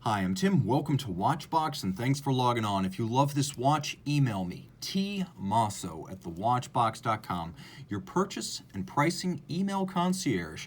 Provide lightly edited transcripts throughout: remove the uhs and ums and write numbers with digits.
Hi, I'm Tim. Welcome to Watchbox, and thanks for logging on. If you love this watch, email me, tmosso@thewatchbox.com, your purchase and pricing email concierge.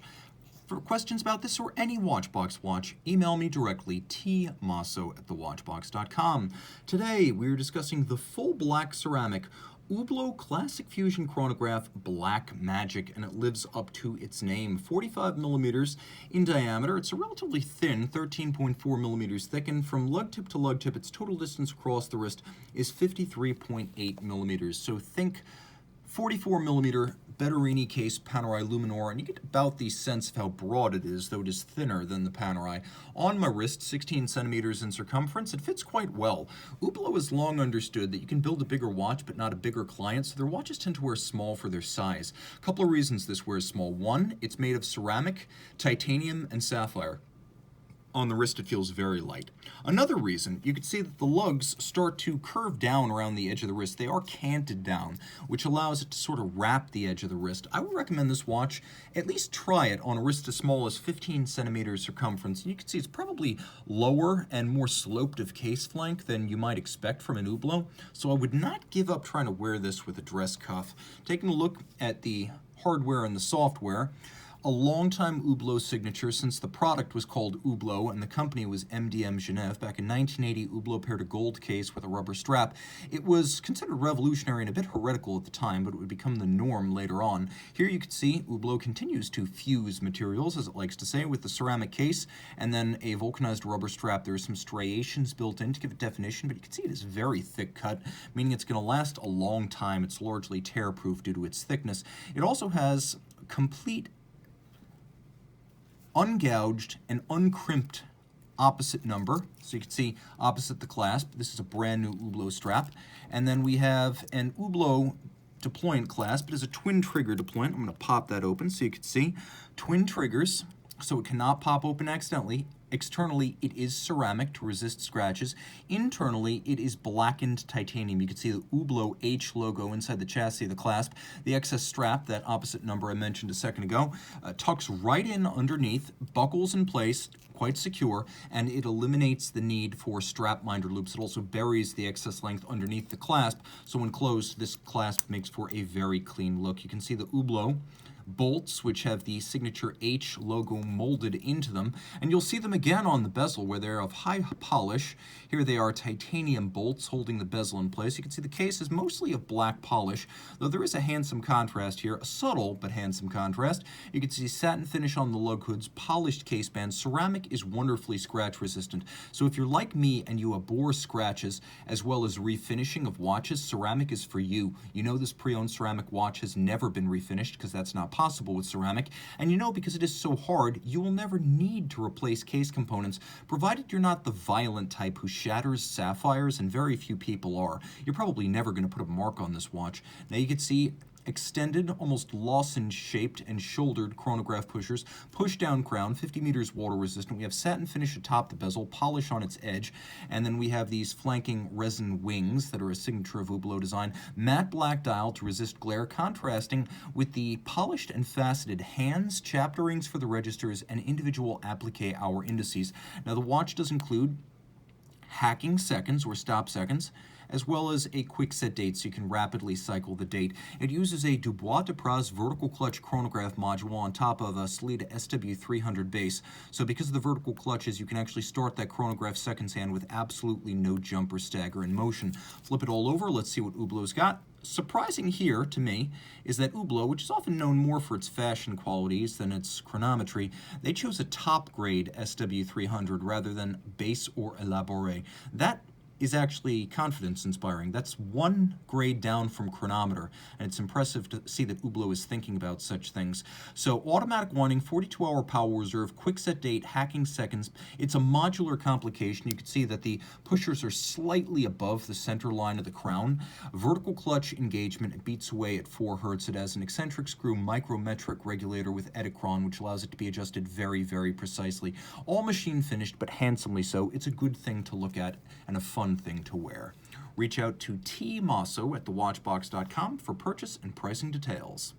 For questions about this or any Watchbox watch, email me directly, tmosso@thewatchbox.com. Today, we're discussing the full black ceramic Hublot Classic Fusion Chronograph Black Magic, and it lives up to its name. 45 millimeters in diameter. It's a relatively thin, 13.4 millimeters thick, and from lug tip to lug tip, its total distance across the wrist is 53.8 millimeters. So think 44 millimeter Betterini case Panerai Luminor, and you get about the sense of how broad it is, though it is thinner than the Panerai. On my wrist, 16 centimeters in circumference, it fits quite well. Hublot has long understood that you can build a bigger watch, but not a bigger client, so their watches tend to wear small for their size. A couple of reasons this wears small. One, it's made of ceramic, titanium, and sapphire. On the wrist, it feels very light. Another reason, you can see that the lugs start to curve down around the edge of the wrist. They are canted down, which allows it to sort of wrap the edge of the wrist. I would recommend this watch. At least try it on a wrist as small as 15 centimeters circumference. And you can see it's probably lower and more sloped of case flank than you might expect from an Hublot. So I would not give up trying to wear this with a dress cuff. Taking a look at the hardware and the software, a long-time Hublot signature since the product was called Hublot and the company was MDM Genève. Back in 1980, Hublot paired a gold case with a rubber strap. It was considered revolutionary and a bit heretical at the time, but it would become the norm later on. Here you can see Hublot continues to fuse materials, as it likes to say, with the ceramic case and then a vulcanized rubber strap. There are some striations built in to give it definition, but you can see it is very thick cut, meaning it's going to last a long time. It's largely tear-proof due to its thickness. It also has complete ungouged and uncrimped opposite number. So you can see opposite the clasp. This is a brand new Hublot strap. And then we have an Hublot deployant clasp. It is a twin trigger deployant. I'm going to pop that open so you can see. Twin triggers, so it cannot pop open accidentally. Externally, it is ceramic to resist scratches. Internally, it is blackened titanium. You can see the Hublot H logo inside the chassis of the clasp. The excess strap, that opposite number I mentioned a second ago, tucks right in underneath, buckles in place, quite secure, and it eliminates the need for strap minder loops. It also buries the excess length underneath the clasp, so when closed, this clasp makes for a very clean look. You can see the Hublot bolts, which have the signature H logo molded into them, and you'll see them again on the bezel where they're of high polish. Here they are titanium bolts holding the bezel in place. You can see the case is mostly of black polish, though there is a handsome contrast here, a subtle but handsome contrast. You can see satin finish on the lug hoods, polished case band. Ceramic is wonderfully scratch resistant, so if you're like me and you abhor scratches as well as refinishing of watches, ceramic is for you. You know this pre-owned ceramic watch has never been refinished because that's not possible with ceramic, and you know because it is so hard, you will never need to replace case components, provided you're not the violent type who shatters sapphires, and very few people are. You're probably never going to put a mark on this watch. Now you can see extended, almost lozenge-shaped and shouldered chronograph pushers, push-down crown, 50 meters water-resistant. We have satin finish atop the bezel, polish on its edge, and then we have these flanking resin wings that are a signature of Hublot design. Matte black dial to resist glare, contrasting with the polished and faceted hands, chapter rings for the registers, and individual applique hour indices. Now the watch does include hacking seconds or stop seconds, as well as a quick set date so you can rapidly cycle the date. It uses a Dubois de Praz vertical clutch chronograph module on top of a Salida SW300 base. So because of the vertical clutches, you can actually start that chronograph seconds hand with absolutely no jump or stagger in motion. Flip it all over, let's see what Hublot's got. Surprising here, to me, is that Hublot, which is often known more for its fashion qualities than its chronometry, they chose a top-grade SW300 rather than base or elaboré. That is actually confidence-inspiring. That's one grade down from chronometer, and it's impressive to see that Hublot is thinking about such things. So automatic winding, 42-hour power reserve, quick set date, hacking seconds. It's a modular complication. You can see that the pushers are slightly above the center line of the crown. Vertical clutch engagement, it beats away at 4 Hertz. It has an eccentric screw micrometric regulator with Edicron, which allows it to be adjusted very, very precisely. All machine finished, but handsomely so. It's a good thing to look at and a fun thing to wear. Reach out to tmosso@thewatchbox.com for purchase and pricing details.